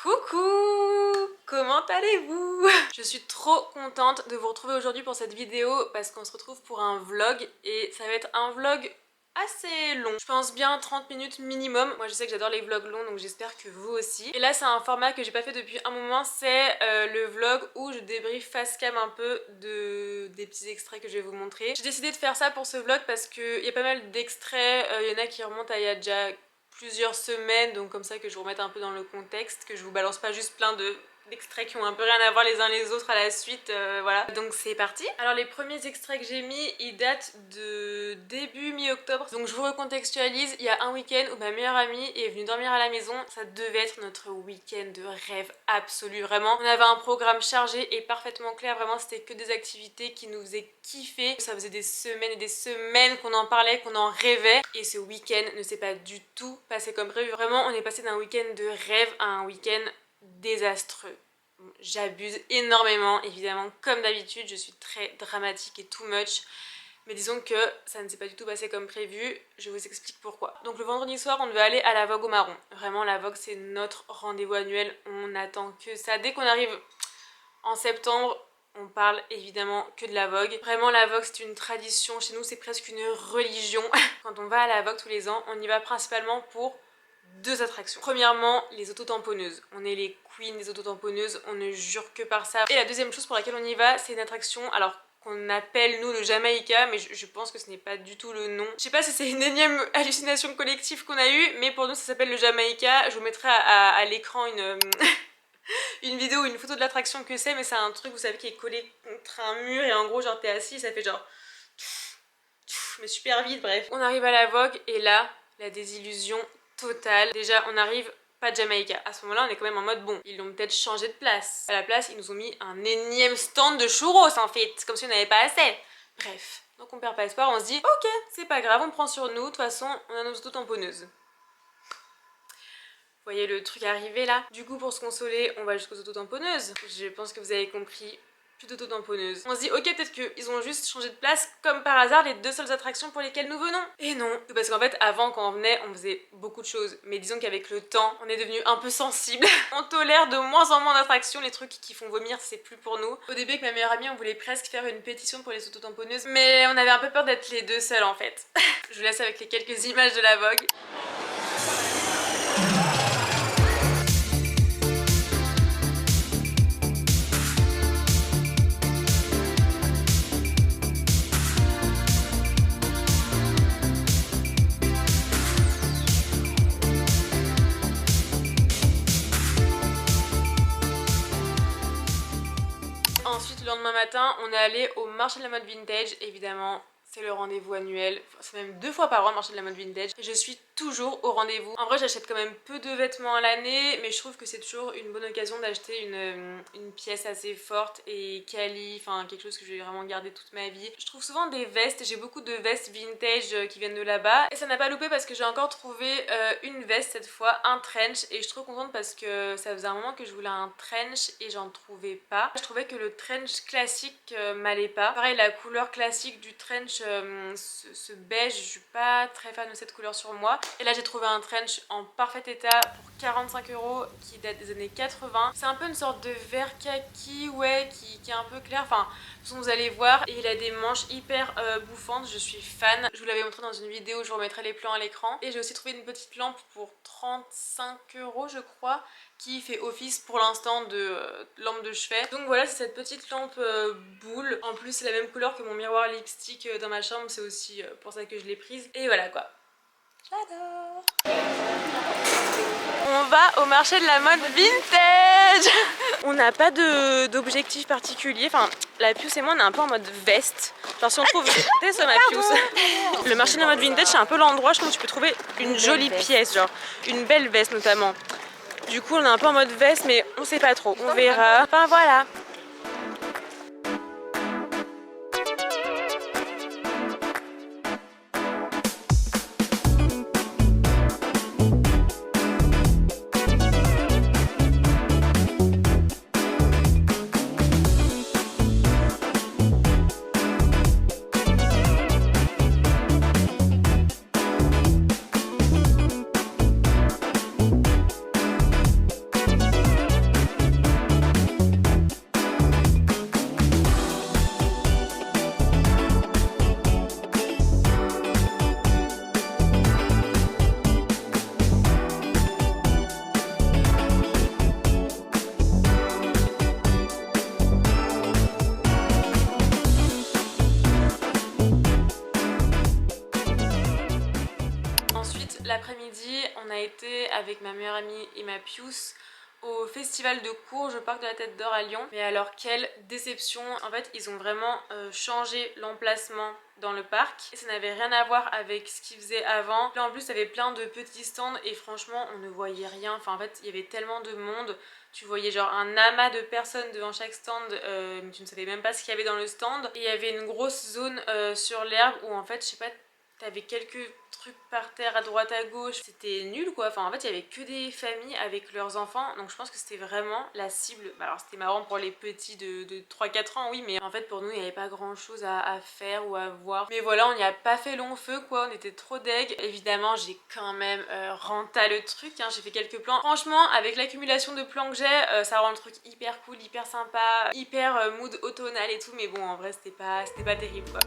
Coucou! Comment allez-vous? Je suis trop contente de vous retrouver aujourd'hui pour cette vidéo parce qu'on se retrouve pour un vlog et ça va être un vlog assez long. Je pense bien 30 minutes minimum. Moi je sais que j'adore les vlogs longs donc j'espère que vous aussi. Et là c'est un format que j'ai pas fait depuis un moment, c'est le vlog où je débriefe face cam un peu des petits extraits que je vais vous montrer. J'ai décidé de faire ça pour ce vlog parce qu'il y a pas mal d'extraits, il y en a qui remontent à il y a déjà plusieurs semaines, donc comme ça que je vous remette un peu dans le contexte, que je vous balance pas juste plein d'extraits qui ont un peu rien à voir les uns les autres à la suite, voilà. Donc c'est parti. Alors les premiers extraits que j'ai mis, ils datent de début mi-octobre, donc je vous recontextualise. Il y a un week-end où ma meilleure amie est venue dormir à la maison, ça devait être notre week-end de rêve absolu, vraiment. On avait un programme chargé et parfaitement clair, vraiment c'était que des activités qui nous faisaient kiffer. Ça faisait des semaines et des semaines qu'on en parlait, qu'on en rêvait, et ce week-end ne s'est pas du tout passé comme prévu. Vraiment on est passé d'un week-end de rêve à un week-end désastreux. J'abuse énormément, évidemment, comme d'habitude, je suis très dramatique et too much. Mais disons que ça ne s'est pas du tout passé comme prévu, je vous explique pourquoi. Donc le vendredi soir, on devait aller à la Vogue au Marron. Vraiment, la Vogue, c'est notre rendez-vous annuel, on n'attend que ça. Dès qu'on arrive en septembre, on parle évidemment que de la Vogue. Vraiment, la Vogue, c'est une tradition, chez nous, c'est presque une religion. Quand on va à la Vogue tous les ans, on y va principalement pour deux attractions. Premièrement, les autotamponneuses. On est les queens des autotamponneuses, on ne jure que par ça. Et la deuxième chose pour laquelle on y va, c'est une attraction, alors qu'on appelle nous le Jamaïca, mais je pense que ce n'est pas du tout le nom. Je sais pas si c'est une énième hallucination collective qu'on a eue, mais pour nous ça s'appelle le Jamaïca. Je vous mettrai à l'écran une vidéo ou une photo de l'attraction que c'est, mais c'est un truc, vous savez, qui est collé contre un mur et en gros genre t'es assis, ça fait genre mais super vite, bref. On arrive à la Vogue et là, la désillusion totale. Déjà on arrive, pas de Jamaïca. À ce moment là on est quand même en mode bon, ils l'ont peut-être changé de place. À la place ils nous ont mis un énième stand de churros en fait, comme si on n'avait pas assez. Bref, donc on perd pas espoir, on se dit ok c'est pas grave, on prend sur nous, de toute façon on a nos auto-tamponneuses. Vous voyez le truc arriver là? Du coup pour se consoler on va jusqu'aux auto-tamponneuses. Je pense que vous avez compris. D'auto-tamponneuses. On se dit ok peut-être qu'ils ont juste changé de place comme par hasard les deux seules attractions pour lesquelles nous venons. Et non, parce qu'en fait avant quand on venait on faisait beaucoup de choses, mais disons qu'avec le temps on est devenu un peu sensible. On tolère de moins en moins d'attractions, les trucs qui font vomir c'est plus pour nous. Au début avec ma meilleure amie on voulait presque faire une pétition pour les auto-tamponneuses, mais on avait un peu peur d'être les deux seules en fait. Je vous laisse avec les quelques images de la Vogue. Ensuite, le lendemain matin, on est allé au marché de la mode vintage, évidemment. C'est le rendez-vous annuel, c'est même 2 fois par an le marché de la mode vintage. Et je suis toujours au rendez-vous. En vrai j'achète quand même peu de vêtements à l'année, mais je trouve que c'est toujours une bonne occasion d'acheter une pièce assez forte et quali, enfin quelque chose que je vais vraiment garder toute ma vie. Je trouve souvent des vestes, j'ai beaucoup de vestes vintage qui viennent de là-bas. Et ça n'a pas loupé parce que j'ai encore trouvé une veste cette fois, un trench. Et je suis trop contente parce que ça faisait un moment que je voulais un trench et j'en trouvais pas. Je trouvais que le trench classique m'allait pas. Pareil la couleur classique du trench, ce beige, je suis pas très fan de cette couleur sur moi. Et là j'ai trouvé un trench en parfait état pour 45 € qui date des années 80. C'est un peu une sorte de vert kaki, ouais, qui est un peu clair. Enfin, de toute façon vous allez voir. Et il a des manches hyper bouffantes, je suis fan. Je vous l'avais montré dans une vidéo, je vous remettrai les plans à l'écran. Et j'ai aussi trouvé une petite lampe pour 35 € je crois, qui fait office pour l'instant de lampe de chevet. Donc voilà, c'est cette petite lampe boule. En plus c'est la même couleur que mon miroir lipstick dans ma chambre, c'est aussi pour ça que je l'ai prise. Et voilà quoi. J'adore. On va au marché de la mode vintage. On n'a pas d'objectif particulier. Enfin, la Pius et moi on est un peu en mode veste. Genre si on trouve des ma Pius. Le marché de la mode vintage c'est un peu l'endroit je trouve où tu peux trouver une jolie pièce, genre une belle veste notamment. Du coup on est un peu en mode veste mais on sait pas trop, on verra. Enfin voilà. avec ma meilleure amie et ma Pius au festival de Courges, au parc de la Tête d'Or à Lyon. Mais alors quelle déception, en fait ils ont vraiment changé l'emplacement dans le parc et ça n'avait rien à voir avec ce qu'ils faisaient avant. Là en plus il y avait plein de petits stands et franchement on ne voyait rien, enfin en fait il y avait tellement de monde, tu voyais genre un amas de personnes devant chaque stand mais tu ne savais même pas ce qu'il y avait dans le stand. Et il y avait une grosse zone sur l'herbe où en fait je sais pas, t'avais quelques trucs par terre à droite à gauche, c'était nul quoi, enfin en fait il y avait que des familles avec leurs enfants, donc je pense que c'était vraiment la cible. Bah, alors c'était marrant pour les petits de 3-4 ans oui, mais en fait pour nous il n'y avait pas grand chose à faire ou à voir. Mais voilà, on n'y a pas fait long feu quoi, on était trop deg. Évidemment j'ai quand même renta le truc, hein. J'ai fait quelques plans. Franchement avec l'accumulation de plans que j'ai, ça rend le truc hyper cool, hyper sympa, hyper mood automnal et tout, mais bon en vrai c'était pas terrible quoi.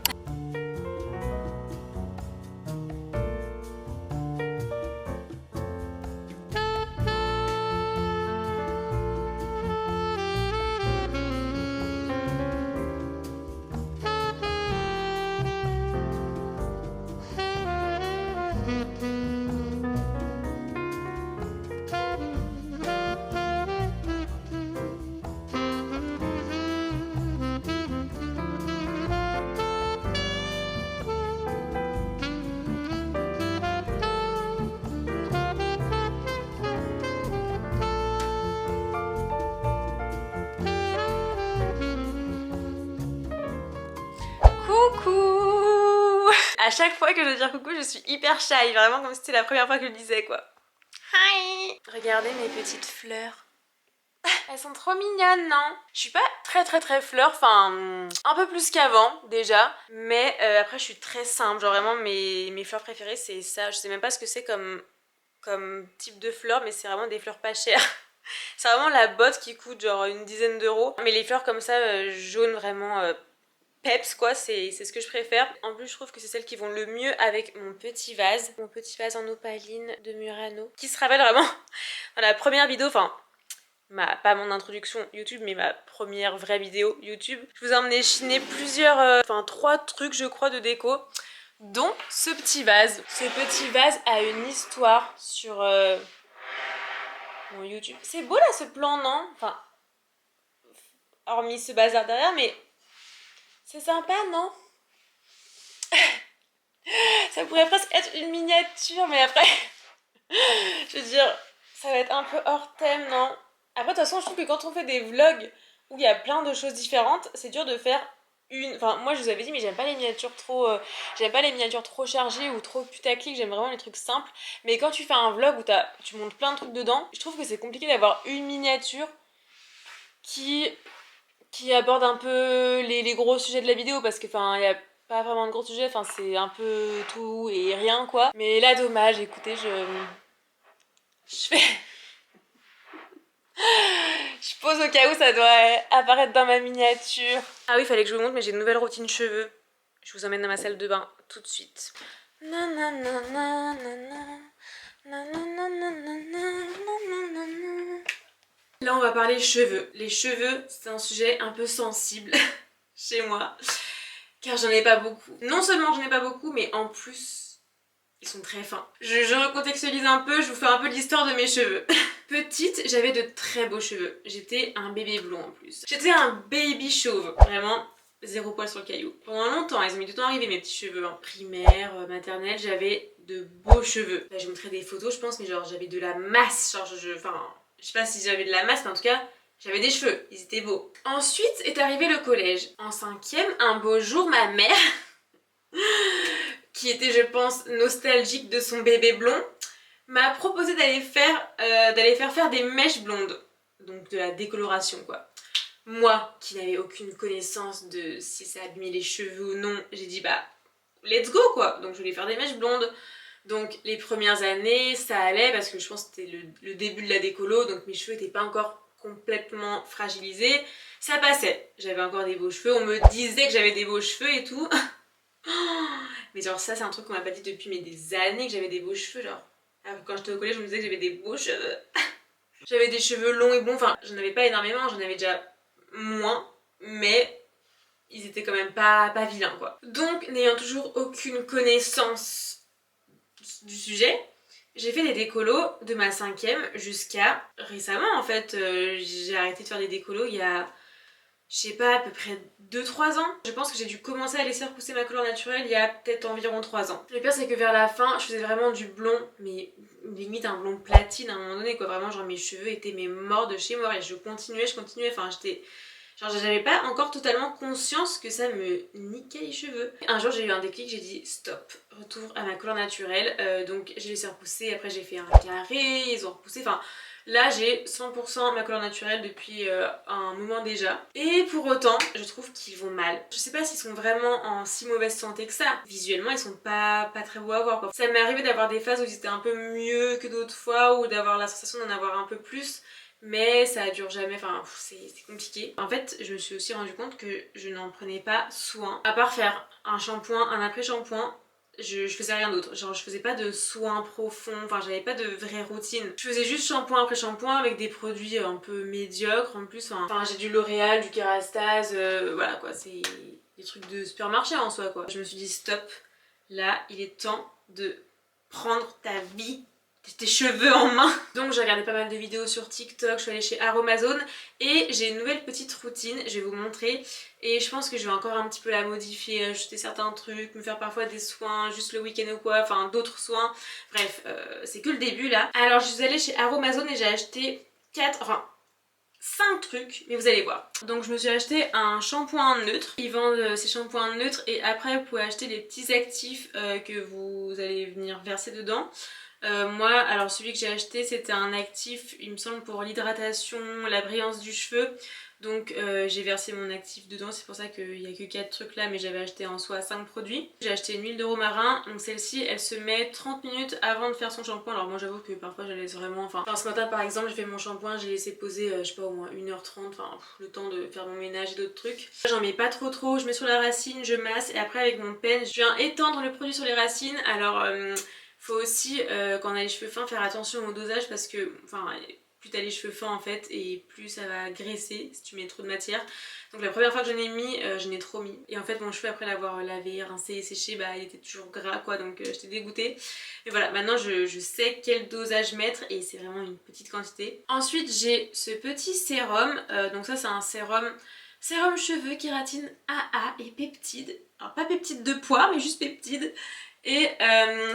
Coucou! À chaque fois que je veux dire coucou, je suis hyper shy, vraiment comme si c'était la première fois que je le disais quoi. Hi! Regardez mes petites fleurs. Elles sont trop mignonnes, non? Je suis pas très fleur, enfin un peu plus qu'avant déjà, mais après je suis très simple, genre vraiment mes fleurs préférées c'est ça, je sais même pas ce que c'est comme type de fleurs, mais c'est vraiment des fleurs pas chères. C'est vraiment la botte qui coûte genre une dizaine d'euros, mais les fleurs comme ça jaunes vraiment peps quoi, c'est ce que je préfère. En plus je trouve que c'est celles qui vont le mieux avec mon petit vase en opaline de Murano, qui se rappelle vraiment dans la première vidéo, enfin pas mon introduction YouTube mais ma première vraie vidéo YouTube. Je vous ai emmené chiner plusieurs, enfin 3 trucs je crois de déco, dont ce petit vase. Ce petit vase a une histoire sur mon YouTube. C'est beau là ce plan, non? Enfin, hormis ce bazar derrière, mais c'est sympa, non? Ça pourrait presque être une miniature, mais après, je veux dire, ça va être un peu hors thème, non? Après, de toute façon, je trouve que quand on fait des vlogs où il y a plein de choses différentes, c'est dur de faire une... Enfin, moi, je vous avais dit, mais j'aime pas les miniatures trop... j'aime pas les miniatures trop chargées ou trop putaclic, j'aime vraiment les trucs simples. Mais quand tu fais un vlog où tu montes plein de trucs dedans, je trouve que c'est compliqué d'avoir une miniature qui aborde un peu les gros sujets de la vidéo, parce que, enfin, il y a pas vraiment de gros sujets, enfin c'est un peu tout et rien quoi. Mais là dommage, écoutez, je fais... je pose au cas où ça doit apparaître dans ma miniature. Ah oui, fallait que je vous montre, mais j'ai une nouvelle routine cheveux. Je vous emmène dans ma salle de bain tout de suite. Là on va parler cheveux. Les cheveux c'est un sujet un peu sensible chez moi, car j'en ai pas beaucoup. Non seulement j'en ai pas beaucoup, mais en plus ils sont très fins. Je recontextualise un peu, je vous fais un peu l'histoire de mes cheveux. Petite, j'avais de très beaux cheveux. J'étais un bébé blond en plus. J'étais un baby chauve, vraiment zéro poil sur le caillou. Pendant longtemps, ils ont mis du temps à arriver mes petits cheveux. En primaire, maternelle, j'avais de beaux cheveux. Là, je vous montrerai des photos je pense, mais genre j'avais de la masse, genre enfin... Je sais pas si j'avais de la masse, mais en tout cas, j'avais des cheveux, ils étaient beaux. Ensuite est arrivé le collège. En 5e, un beau jour, ma mère, qui était je pense nostalgique de son bébé blond, m'a proposé d'aller faire des mèches blondes. Donc de la décoloration quoi. Moi, qui n'avais aucune connaissance de si ça abîmait les cheveux ou non, j'ai dit bah let's go quoi. Donc je voulais faire des mèches blondes. Donc les premières années ça allait parce que je pense que c'était le début de la décolo, donc mes cheveux n'étaient pas encore complètement fragilisés. Ça passait, j'avais encore des beaux cheveux, on me disait que j'avais des beaux cheveux et tout. Mais genre ça c'est un truc qu'on m'a pas dit depuis mais des années que j'avais des beaux cheveux genre. Alors que quand j'étais au collège je me disais que j'avais des beaux cheveux. J'avais des cheveux longs et blonds, enfin j'en avais pas énormément, j'en avais déjà moins, mais ils étaient quand même pas vilains quoi. Donc n'ayant toujours aucune connaissance du sujet, J'ai fait des décolos de ma 5e jusqu'à récemment en fait. J'ai arrêté de faire des décolos il y a, je sais pas, à peu près 2-3 ans. Je pense que j'ai dû commencer à laisser repousser ma couleur naturelle il y a peut-être environ 3 ans. Le pire c'est que vers la fin, je faisais vraiment du blond, mais limite un blond platine à un moment donné quoi. Vraiment genre mes cheveux étaient morts de chez mort et je continuais, enfin j'étais... Genre j'avais pas encore totalement conscience que ça me niquait les cheveux. Un jour j'ai eu un déclic, j'ai dit stop, retour à ma couleur naturelle. Donc j'ai laissé repousser, après j'ai fait un carré, ils ont repoussé, enfin... Là j'ai 100% ma couleur naturelle depuis un moment déjà. Et pour autant, je trouve qu'ils vont mal. Je sais pas s'ils sont vraiment en si mauvaise santé que ça. Visuellement ils sont pas très beaux à voir quoi. Ça m'est arrivé d'avoir des phases où ils étaient un peu mieux que d'autres fois, ou d'avoir la sensation d'en avoir un peu plus. Mais ça dure jamais, enfin c'est compliqué. En fait je me suis aussi rendu compte que je n'en prenais pas soin. À part faire un shampoing, un après-shampoing, je faisais rien d'autre. Genre je faisais pas de soins profonds, enfin j'avais pas de vraie routine. Je faisais juste shampoing après shampoing avec des produits un peu médiocres en plus. Enfin j'ai du L'Oréal, du Kérastase, voilà quoi, c'est des trucs de supermarché en soi quoi. Je me suis dit stop, là il est temps de prendre ta vie, tes cheveux en main. Donc j'ai regardé pas mal de vidéos sur TikTok, je suis allée chez Aromazone et j'ai une nouvelle petite routine, je vais vous montrer. Et je pense que je vais encore un petit peu la modifier, ajouter certains trucs, me faire parfois des soins juste le week-end ou quoi, enfin d'autres soins. Bref, c'est que le début là. Alors je suis allée chez Aromazone et j'ai acheté 5 trucs, mais vous allez voir. Donc je me suis acheté un shampoing neutre. Ils vendent ces shampoings neutres et après vous pouvez acheter les petits actifs que vous allez venir verser dedans. Moi, alors celui que j'ai acheté c'était un actif, il me semble, pour l'hydratation, la brillance du cheveu. Donc j'ai versé mon actif dedans, c'est pour ça qu'il n'y a que 4 trucs là, mais j'avais acheté en soi 5 produits. J'ai acheté une huile de romarin, donc celle-ci elle se met 30 minutes avant de faire son shampoing. Alors moi j'avoue que parfois je la laisse vraiment, enfin ce matin par exemple j'ai fait mon shampoing, j'ai laissé poser je sais pas au moins 1h30, enfin le temps de faire mon ménage et d'autres trucs. J'en mets pas trop, je mets sur la racine, je masse et après avec mon pen je viens étendre le produit sur les racines. Alors faut aussi quand on a les cheveux fins faire attention au dosage parce que enfin plus t'as les cheveux fins en fait et plus ça va graisser si tu mets trop de matière. Donc la première fois que j'en ai mis, je n'ai trop mis. Et en fait mon cheveu après l'avoir lavé, rincé et séché, bah il était toujours gras quoi, donc j'étais dégoûtée. Mais voilà, maintenant je sais quel dosage mettre et c'est vraiment une petite quantité. Ensuite j'ai ce petit sérum, donc ça c'est un sérum cheveux, kératine AA et peptides. Alors pas peptides de poids mais juste peptides. Et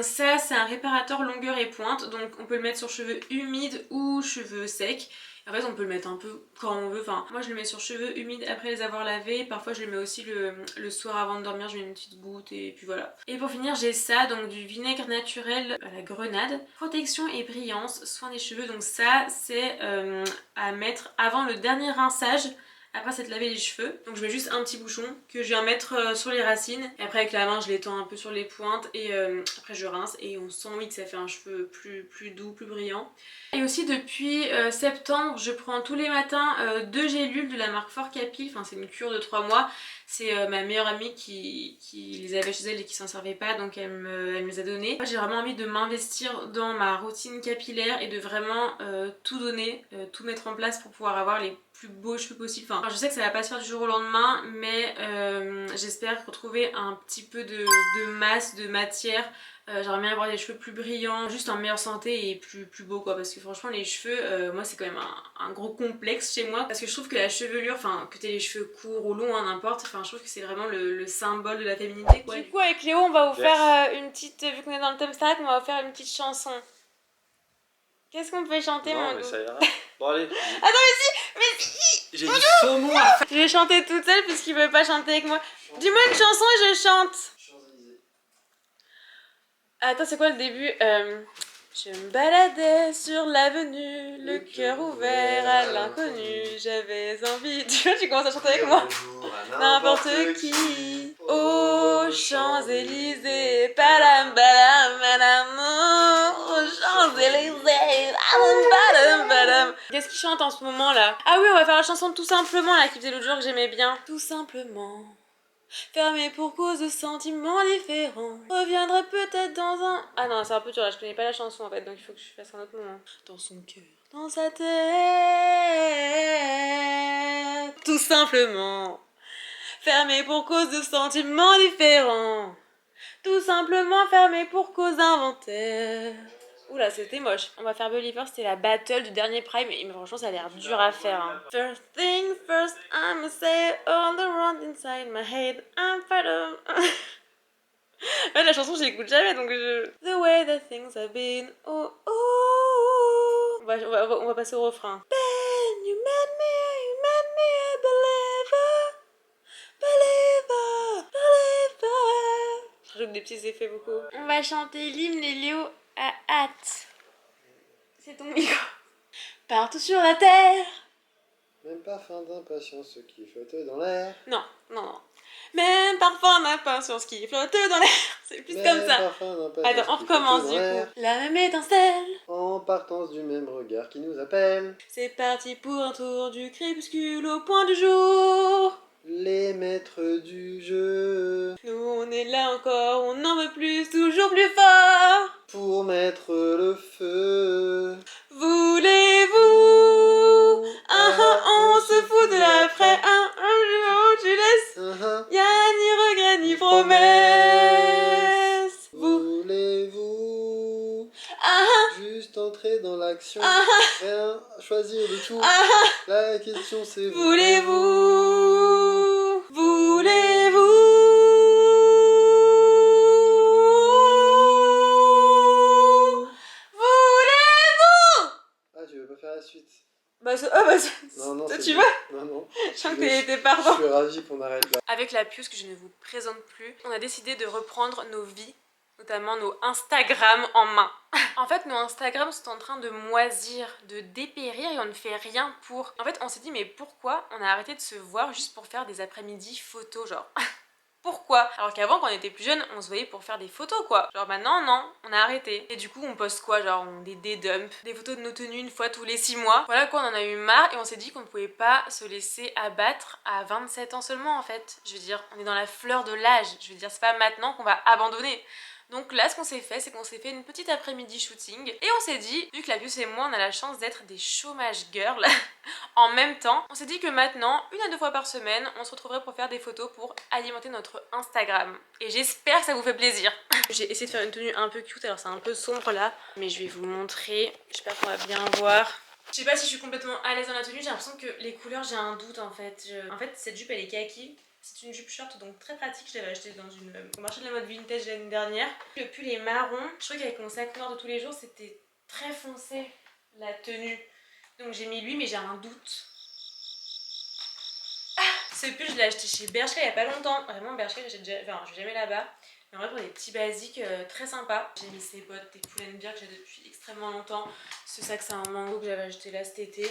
ça c'est un réparateur longueur et pointe, donc on peut le mettre sur cheveux humides ou cheveux secs. En fait on peut le mettre un peu quand on veut, enfin moi je le mets sur cheveux humides après les avoir lavés, parfois je le mets aussi le soir avant de dormir, je mets une petite goutte et puis voilà. Et pour finir j'ai ça, donc du vinaigre naturel à la grenade, protection et brillance, soin des cheveux, donc ça c'est à mettre avant le dernier rinçage. Après c'est de laver les cheveux, donc je mets juste un petit bouchon que je viens mettre sur les racines et après avec la main je l'étends un peu sur les pointes et après je rince et on sent oui que ça fait un cheveu plus doux, plus brillant. Et aussi depuis septembre je prends tous les matins 2 gélules de la marque Fort Capi, enfin c'est une cure de 3 mois. C'est ma meilleure amie qui les avait chez elle et qui s'en servait pas, donc elle me les a données. Moi j'ai vraiment envie de m'investir dans ma routine capillaire et de vraiment tout donner, tout mettre en place pour pouvoir avoir les plus beaux cheveux possibles. Enfin, je sais que ça va pas se faire du jour au lendemain, mais j'espère retrouver un petit peu de masse, de matière. J'aimerais bien avoir des cheveux plus brillants, juste en meilleure santé et plus beaux quoi, parce que franchement les cheveux, moi c'est quand même un gros complexe chez moi, parce que je trouve que la chevelure, enfin que t'aies les cheveux courts ou longs, hein, n'importe, enfin je trouve que c'est vraiment le symbole de la féminité quoi. Du coup avec Léo on va vous faire une petite, vu qu'on est dans le thème Starac, on va vous faire une petite chanson. Qu'est-ce qu'on peut chanter mon mais doux? ça ira. Bon allez. Attends mais si J'ai du saumon à faire. Je vais chanter toute seule puisqu'il veut pas chanter avec moi. Dis-moi une chanson et je chante. Attends, c'est quoi le début? Je me baladais sur l'avenue, le cœur ouvert à l'inconnu. J'avais envie. Tu vois, tu commences à chanter avec moi. N'importe qui. Aux Champs-Élysées. Padam, padam, padam. Aux Champs-Élysées. Padam, padam. Qu'est-ce qu'il chante en ce moment là? Ah oui, on va faire la chanson Tout simplement là, qui faisait l'autre jour que j'aimais bien. Tout simplement. Fermé pour cause de sentiments différents. Reviendrai peut-être dans un... Ah non, c'est un peu dur là, je connais pas la chanson en fait, donc il faut que je fasse un autre moment. Dans son cœur. Dans sa tête. Tout simplement. Fermé pour cause de sentiments différents. Tout simplement fermé pour cause d'inventaire. Oula, c'était moche. On va faire Believer, c'était la battle du dernier Prime, mais franchement, ça a l'air dur à faire. Hein. First thing first, I'ma say all the wrong inside my head. I'm proud of... Ouais, la chanson, je l'écoute jamais, donc je... The way that things have been, oh, oh. On va passer au refrain. Ben, you made me a believer. Believer, believer. Je rajoute des petits effets beaucoup. On va chanter l'hymne et Léo a hâte. C'est ton micro. Partout sur la terre. Même parfum d'impatience qui flotte dans l'air. Non, non, non. Même parfum d'impatience qui flotte dans l'air. C'est plus comme ça. Attends, on recommence du coup. La même étincelle. En partance du même regard qui nous appelle. C'est parti pour un tour du crépuscule au point du jour. Les maîtres du jeu. Nous on est là encore, on en veut plus, toujours plus fort. Pour mettre le feu. Voulez-vous on se fout de l'après. Je laisse. Y'a ni regret ni promesse. Voulez-vous juste entrer dans l'action. Rien choisir de tout. La question c'est Voulez-vous Voulez-vous Ah, tu veux pas faire la suite? Bah, non, toi c'est tu bon. veux? Non. Je sens que t'es pardon. Je suis ravie qu'on arrête là. Avec la puce que je ne vous présente plus, on a décidé de reprendre nos vies, notamment nos Instagram en main. En fait, nos Instagram sont en train de moisir, de dépérir et on ne fait rien pour. En fait, on s'est dit mais pourquoi on a arrêté de se voir juste pour faire des après-midi photos, genre. Pourquoi? Alors qu'avant, quand on était plus jeune, on se voyait pour faire des photos, quoi. Genre maintenant, non, on a arrêté. Et du coup, on poste quoi? Genre des dumps, des photos de nos tenues une fois tous les 6 mois. Voilà quoi, on en a eu marre et on s'est dit qu'on ne pouvait pas se laisser abattre à 27 ans seulement, en fait. Je veux dire, on est dans la fleur de l'âge. Je veux dire, c'est pas maintenant qu'on va abandonner. Donc là, ce qu'on s'est fait, c'est qu'on s'est fait une petite après-midi shooting. Et on s'est dit, vu que la puce et moi, on a la chance d'être des chômage girls en même temps, on s'est dit que maintenant, 1 à 2 fois par semaine, on se retrouverait pour faire des photos pour alimenter notre Instagram. Et j'espère que ça vous fait plaisir. J'ai essayé de faire une tenue un peu cute, alors c'est un peu sombre là, mais je vais vous montrer. J'espère qu'on va bien voir. Je sais pas si je suis complètement à l'aise dans la tenue, j'ai l'impression que les couleurs, j'ai un doute en fait. En fait, cette jupe, elle est kaki. C'est une jupe short donc très pratique, je l'avais achetée au marché de la mode vintage l'année dernière. Le pull est marron, je trouvais qu'avec mon sac noir de tous les jours c'était très foncé la tenue. Donc j'ai mis lui mais j'ai un doute. Ce pull je l'ai acheté chez Bershka il y a pas longtemps. Vraiment Bershka je vais jamais là-bas. Mais en vrai pour des petits basiques très sympas. J'ai mis ces bottes, des Pull & Bear que j'ai depuis extrêmement longtemps. Ce sac c'est un mango que j'avais acheté là cet été.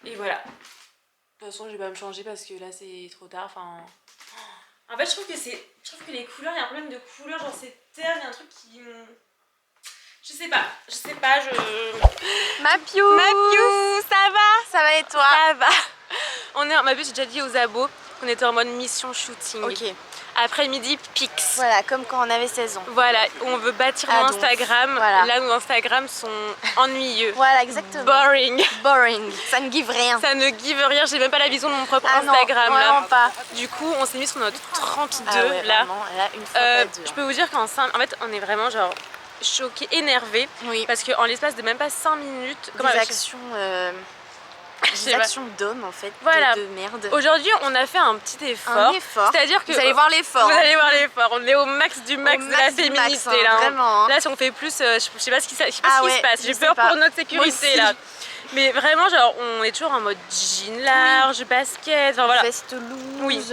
Et voilà. De toute façon, je vais pas me changer parce que là c'est trop tard. Enfin, en fait, je trouve que les couleurs, il y a un problème de couleur, genre c'est terne, il y a un truc qui. Je sais pas. Ma Piou, ça va et toi? Ça va. Ma puce, j'ai déjà dit aux abos qu'on était en mode mission shooting. Ok. Après-midi, pics. Voilà, comme quand on avait 16 ans. Voilà, on veut bâtir nos Instagram. Voilà. Là, nos Instagram sont ennuyeux. Voilà, exactement. Boring. Boring. Ça ne give rien. Ça ne give rien, j'ai même pas la vision de mon propre non, Instagram là. vraiment pas. Du coup, on s'est mis sur notre 32 ouais, là. Vraiment, là, une fois pas deux. Je peux vous dire qu'en fait, on est vraiment genre choqués, énervés. Oui. Parce qu'en l'espace de même pas 5 minutes. Des actions d'hommes en fait, voilà. de merde. Aujourd'hui, on a fait un petit effort. Un effort. C'est-à-dire que vous allez voir l'effort. Vous allez voir l'effort. On est au max du max de la féminité là. Vraiment. Là, si on fait plus, je sais pas ce qui se passe. J'ai peur pour notre sécurité là. Mais vraiment, genre, on est toujours en mode jean large, basket, enfin voilà. Veste loose. Oui.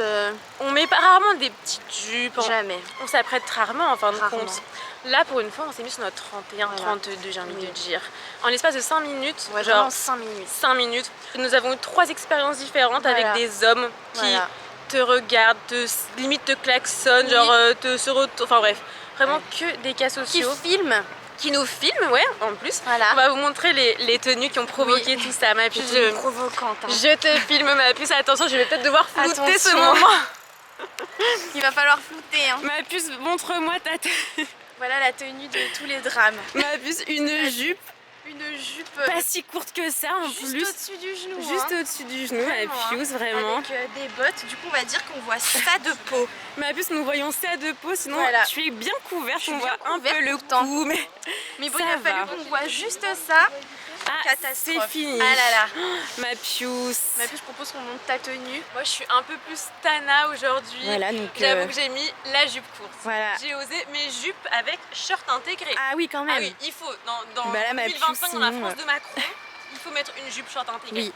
On met rarement des petites jupes. Jamais. On s'apprête rarement en fin de compte. Là, pour une fois, on s'est mis sur notre 31, 32, j'ai envie de dire. En l'espace de 5 minutes, ouais, genre 5 minutes. 5 minutes, nous avons eu 3 expériences différentes avec des hommes qui te regardent, limite te klaxonnent, genre enfin bref, vraiment que des cas sociaux. Qui nous filment, ouais, en plus. Voilà. On va vous montrer les tenues qui ont provoqué tout ça, ma puce. Provocante. Hein. Je te filme, ma puce. Attention, je vais peut-être devoir flouter ce moment. Il va falloir flouter. Hein. Ma puce, montre-moi ta tenue. Voilà la tenue de tous les drames. Ma puce, une jupe une jupe pas si courte que ça en juste plus. au-dessus du genou. Juste hein. au-dessus du genou, Vraiment, ma Pius, vraiment. Avec des bottes, du coup on va dire qu'on voit ça de peau. Ma Pius, nous voyons ça de peau, sinon Voilà. tu es bien couverte, Je suis on bien voit un couverte peu le pourtant. cou, mais Mais bon, ça il a fallu va. qu'on voit juste ça. Ah, Catastrophe. c'est fini. Ah là là. Ma Pius. Mais puis je propose qu'on monte ta tenue. Moi je suis un peu plus Tana aujourd'hui. Voilà, donc J'avoue que j'ai mis la jupe courte. voilà. J'ai osé mes jupes avec short intégré. Ah oui, quand même. Ah oui, il faut, dans Bah là, ma 2025, dans la Pius, France de Macron, il faut mettre une jupe short intégrée. Oui.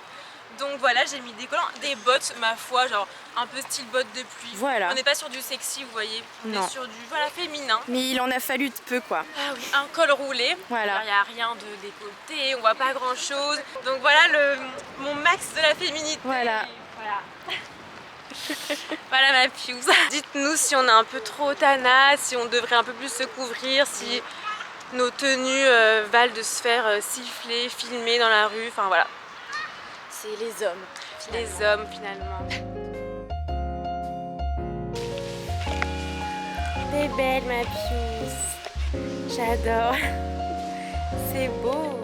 Donc voilà, j'ai mis des collants, des bottes, ma foi, genre un peu style bottes de pluie. Voilà. On n'est pas sur du sexy, vous voyez, on Non. est sur du féminin. Mais il en a fallu de peu quoi. Ah oui, un col roulé, Voilà. il n'y a rien de décolleté, on voit pas grand chose. Donc voilà mon max de la féminité. Voilà. Voilà ma Pius. Dites-nous si on est un peu trop tana, si on devrait un peu plus se couvrir, si nos tenues valent de se faire siffler, filmer dans la rue, enfin voilà. C'est les hommes. Les hommes finalement. T'es belle ma Pius. J'adore. C'est beau.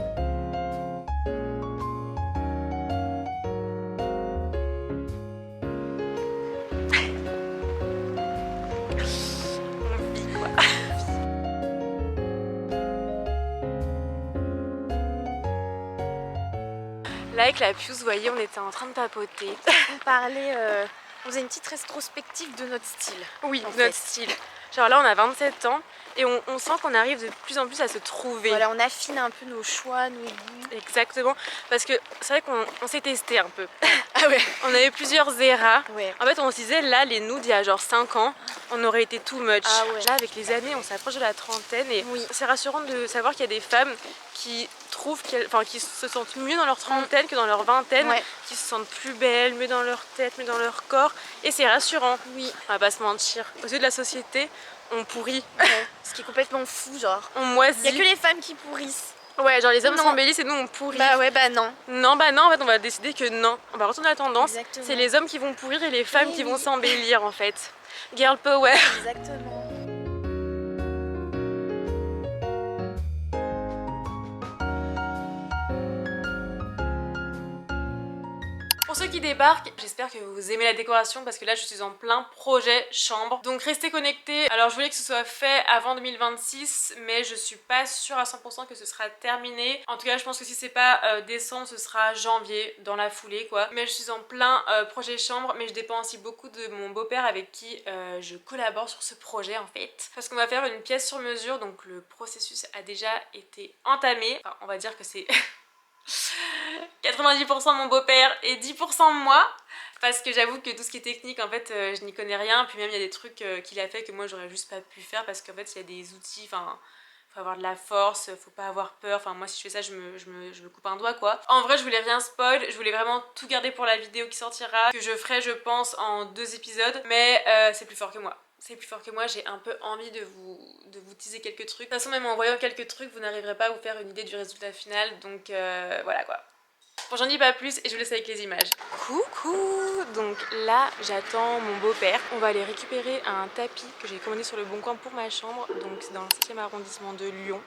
On vit quoi. Là avec la Pius, vous voyez, on était en train de papoter. On parlait, on faisait une petite rétrospective de notre style. Oui, En notre fait. style. Genre là on a 27 ans et on sent qu'on arrive de plus en plus à se trouver. Voilà, on affine un peu nos choix, nos goûts. Exactement, parce que c'est vrai qu'on s'est testé un peu. Ah ouais. On avait plusieurs eras. Ouais. En fait on se disait là les nudes il y a genre 5 ans, on aurait été too much. Ah ouais. Là avec les années on s'approche de la trentaine et Oui. c'est rassurant de savoir qu'il y a des femmes qui trouvent qui se sentent mieux dans leur trentaine que dans leur vingtaine, Ouais. qui se sentent plus belles, mieux dans leur tête, mieux dans leur corps et c'est rassurant. Oui. On va pas se mentir, aux yeux de la société on pourrit, Ouais. Ce qui est complètement fou, genre. on moisit. Il y a que les femmes qui pourrissent. Ouais, genre les hommes Non. s'embellissent et nous on pourrit. Bah ouais, bah non. Non, bah non, en fait on va décider que non. On va retourner la tendance. Exactement. C'est les hommes qui vont pourrir et les femmes Oui, qui oui. vont s'embellir en fait. Girl power. Exactement. Pour ceux qui débarquent, j'espère que vous aimez la décoration parce que là je suis en plein projet chambre. Donc restez connectés. Alors je voulais que ce soit fait avant 2026 mais je suis pas sûre à 100% que ce sera terminé. En tout cas je pense que si c'est pas décembre ce sera janvier dans la foulée quoi. Mais je suis en plein projet chambre mais je dépends aussi beaucoup de mon beau-père avec qui je collabore sur ce projet en fait. Parce qu'on va faire une pièce sur mesure donc le processus a déjà été entamé. Enfin on va dire que c'est... 90% mon beau-père et 10% moi parce que j'avoue que tout ce qui est technique en fait je n'y connais rien, puis même il y a des trucs qu'il a fait que moi j'aurais juste pas pu faire parce qu'en fait il y a des outils, enfin faut avoir de la force, faut pas avoir peur, enfin moi si je fais ça je me coupe un doigt quoi. En vrai je voulais rien spoil, je voulais vraiment tout garder pour la vidéo qui sortira, que je ferai je pense en 2 épisodes, mais c'est plus fort que moi. C'est plus fort que moi, j'ai un peu envie de vous teaser quelques trucs. De toute façon, même en voyant quelques trucs, vous n'arriverez pas à vous faire une idée du résultat final. Donc voilà quoi. Bon, j'en dis pas plus et je vous laisse avec les images. Coucou. Donc là, j'attends mon beau-père. On va aller récupérer un tapis que j'ai commandé sur le Bon Coin pour ma chambre. Donc c'est dans le 7e arrondissement de Lyon.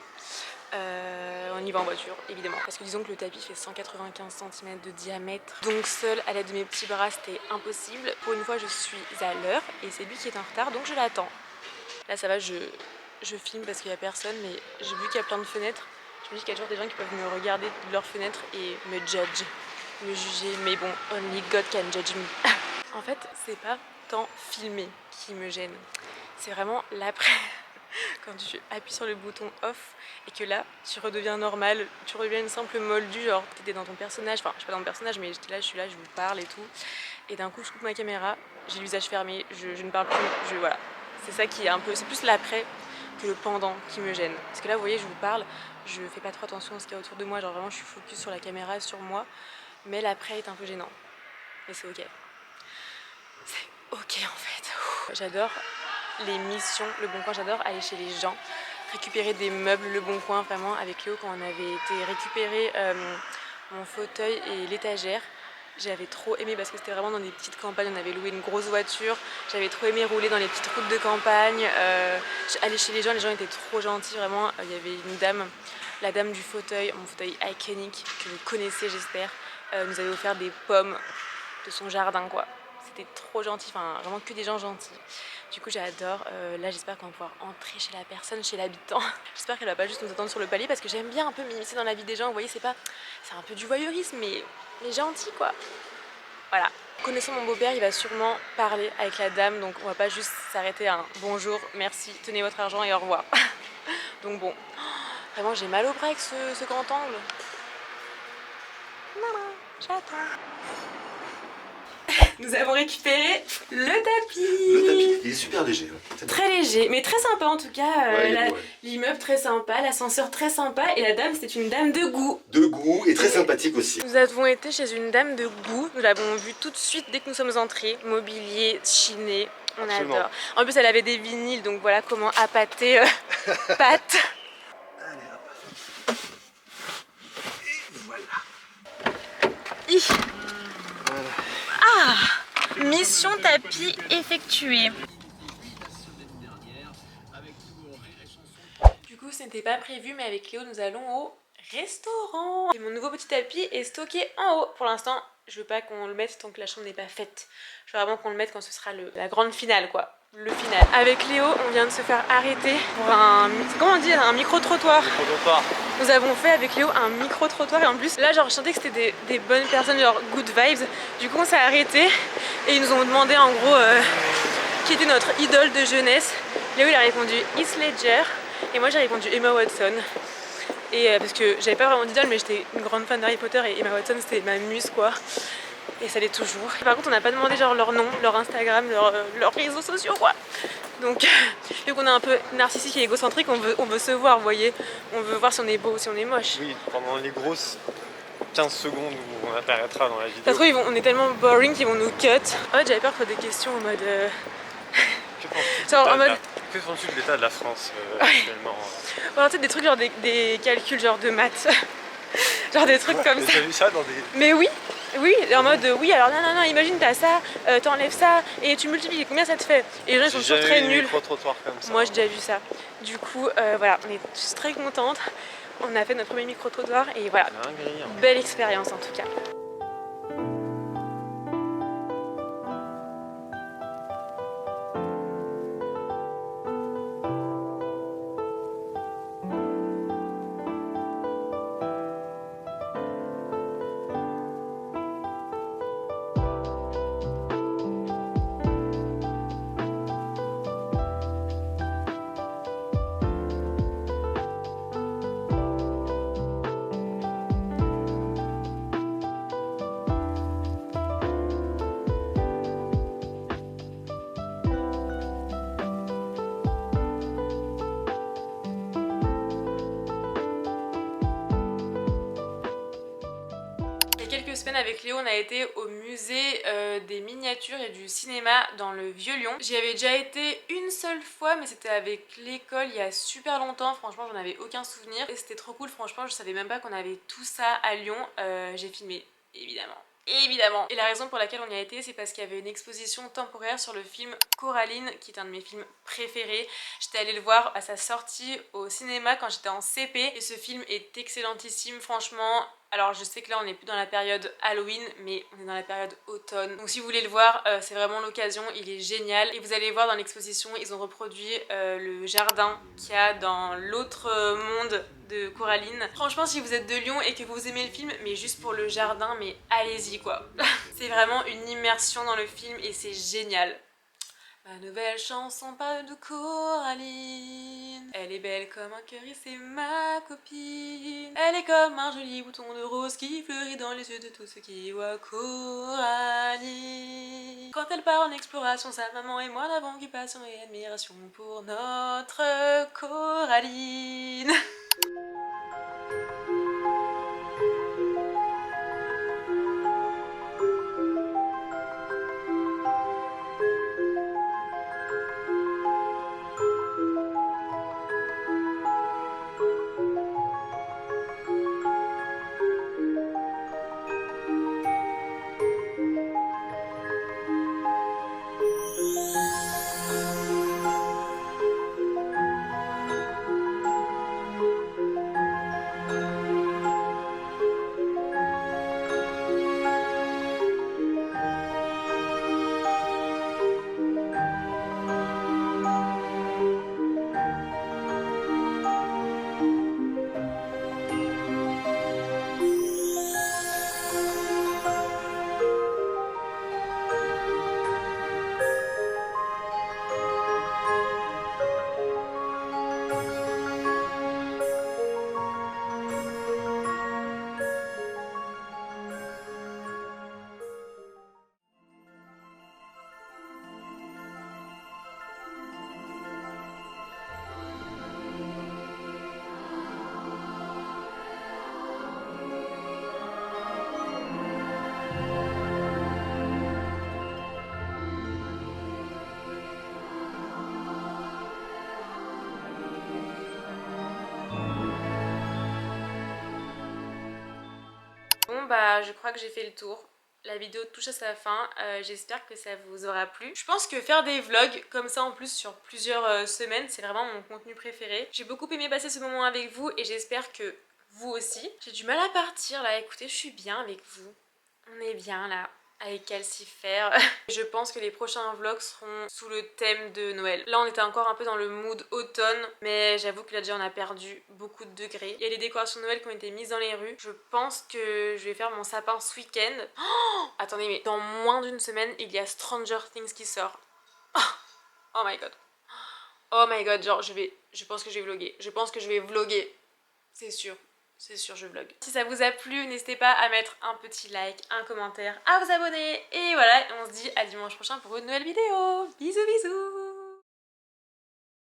On y va en voiture évidemment parce que disons que le tapis fait 195 cm de diamètre, donc seule à l'aide de mes petits bras c'était impossible. Pour une fois je suis à l'heure et c'est lui qui est en retard donc je l'attends. Là ça va, je filme parce qu'il n'y a personne mais j'ai vu qu'il y a plein de fenêtres. Je me dis qu'il y a toujours des gens qui peuvent me regarder de leurs fenêtres et me judge, me juger, mais bon, only God can judge me. En fait c'est pas tant filmer qui me gêne, c'est vraiment l'après. Quand tu appuies sur le bouton off et que là tu redeviens normal, tu redeviens une simple moldue, genre t'étais dans ton personnage, enfin je suis pas dans mon personnage mais j'étais là, je suis là, je vous parle et tout, et d'un coup je coupe ma caméra, j'ai le visage fermé, je ne parle plus, voilà. C'est ça qui est un peu, c'est plus l'après que le pendant qui me gêne. Parce que là vous voyez je vous parle, je fais pas trop attention à ce qu'il y a autour de moi, genre vraiment je suis focus sur la caméra, sur moi, mais l'après est un peu gênant. Mais c'est ok. C'est ok en fait. J'adore les missions, le Bon Coin, j'adore aller chez les gens, récupérer des meubles, le Bon Coin, vraiment avec Léo quand on avait été récupérer mon fauteuil et l'étagère, j'avais trop aimé parce que c'était vraiment dans des petites campagnes, on avait loué une grosse voiture, j'avais trop aimé rouler dans les petites routes de campagne, aller chez les gens étaient trop gentils, vraiment, il y avait une dame La dame du fauteuil, mon fauteuil iconique que vous connaissez j'espère, nous avait offert des pommes de son jardin quoi. C'était trop gentil, enfin vraiment que des gens gentils. Du coup j'adore, là j'espère qu'on va pouvoir entrer chez la personne, chez l'habitant. J'espère qu'elle va pas juste nous attendre sur le palier parce que j'aime bien un peu m'immiscer dans la vie des gens, vous voyez c'est un peu du voyeurisme mais gentil quoi. Voilà. Connaissant mon beau-père, il va sûrement parler avec la dame, donc on va pas juste s'arrêter à un bonjour, merci, tenez votre argent et au revoir. Donc bon, vraiment j'ai mal au bras avec ce grand angle. Maman, j'attends. Nous avons récupéré le tapis. Le tapis, il est super léger. Ouais. Très léger, mais très sympa en tout cas. Ouais, l'immeuble très sympa, l'ascenseur très sympa et la dame c'était une dame de goût. De goût et très sympathique aussi. Nous avons été chez une dame de goût, nous l'avons vue tout de suite dès que nous sommes entrés. Mobilier, chiné, on Absolument. adore. En plus elle avait des vinyles donc voilà comment appâter pâte. Allez hop. Et voilà. Voilà. Ah, mission tapis effectuée. Du coup ce n'était pas prévu mais avec Léo nous allons au restaurant. Et mon nouveau petit tapis est stocké en haut. Pour l'instant je veux pas qu'on le mette tant que la chambre n'est pas faite. Je veux vraiment qu'on le mette quand ce sera la grande finale quoi. Le final. Avec Léo on vient de se faire arrêter pour comment on dit, un micro-trottoir. Nous avons fait avec Léo un micro-trottoir et en plus là genre je sentais que c'était des bonnes personnes, genre good vibes. Du coup on s'est arrêté et ils nous ont demandé en gros qui était notre idole de jeunesse. Léo il a répondu Heath Ledger et moi j'ai répondu Emma Watson. Et parce que j'avais pas vraiment d'idole mais j'étais une grande fan d'Harry Potter et Emma Watson c'était ma muse quoi. Et ça l'est toujours. Par contre on n'a pas demandé genre leur nom, leur Instagram, leurs réseaux sociaux quoi. Donc vu qu'on est un peu narcissique et égocentrique, on veut se voir, vous voyez. On veut voir si on est beau ou si on est moche. Oui, pendant les grosses 15 secondes où on apparaîtra dans la vidéo. Ça se trouve on est tellement boring qu'ils vont nous cut. En fait j'avais peur qu'il y ait des questions en mode... Que penses-tu de l'état de la France actuellement Alors tu sais des trucs genre des calculs genre de maths. Genre des trucs comme ça. T'as vu ça dans des... Mais oui, en mode oui alors non, imagine t'as ça, t'enlèves ça et tu multiplies, combien ça te fait? Et les gens ils sont toujours très nuls. Comme ça. Moi j'ai déjà vu ça. Du coup voilà, on est tous très contentes. On a fait notre premier micro-trottoir et voilà. Belle expérience en tout cas. Quelques semaines avec Léo on a été au musée des miniatures et du cinéma dans le Vieux-Lyon. J'y avais déjà été une seule fois mais c'était avec l'école il y a super longtemps, franchement j'en avais aucun souvenir et c'était trop cool, franchement je savais même pas qu'on avait tout ça à Lyon. J'ai filmé évidemment. Et la raison pour laquelle on y a été c'est parce qu'il y avait une exposition temporaire sur le film Coraline qui est un de mes films préférés. J'étais allée le voir à sa sortie au cinéma quand j'étais en CP et ce film est excellentissime franchement. Alors je sais que là on n'est plus dans la période Halloween mais on est dans la période automne. Donc si vous voulez le voir c'est vraiment l'occasion, il est génial. Et vous allez voir dans l'exposition ils ont reproduit le jardin qu'il y a dans l'autre monde de Coraline. Franchement si vous êtes de Lyon et que vous aimez le film mais juste pour le jardin mais allez-y quoi. C'est vraiment une immersion dans le film et c'est génial. Ma nouvelle chanson parle de Coraline. Elle est belle comme un cœur et c'est ma copine. Elle est comme un joli bouton de rose qui fleurit dans les yeux de tous ceux qui voient Coraline. Quand elle part en exploration, sa maman et moi n'avons qu'une passion et admiration pour notre Coraline. bah je crois que j'ai fait le tour. La vidéo touche à sa fin, j'espère que ça vous aura plu. Je pense que faire des vlogs comme ça en plus sur plusieurs semaines, c'est vraiment mon contenu préféré. J'ai beaucoup aimé passer ce moment avec vous et j'espère que vous aussi. J'ai du mal à partir là, écoutez, je suis bien avec vous. On est bien là, avec Calcifère. Je pense que les prochains vlogs seront sous le thème de Noël. Là on était encore un peu dans le mood automne, mais j'avoue que là déjà on a perdu beaucoup de degrés. Il y a les décorations de Noël qui ont été mises dans les rues. Je pense que je vais faire mon sapin ce week-end. Oh, attendez, mais dans moins d'une semaine il y a Stranger Things qui sort. Oh my god. Oh my god, genre je pense que je vais vlogger. Je pense que je vais vlogger. C'est sûr. C'est sûr, je vlog. Si ça vous a plu, n'hésitez pas à mettre un petit like, un commentaire, à vous abonner. Et voilà, on se dit à dimanche prochain pour une nouvelle vidéo. Bisous bisous.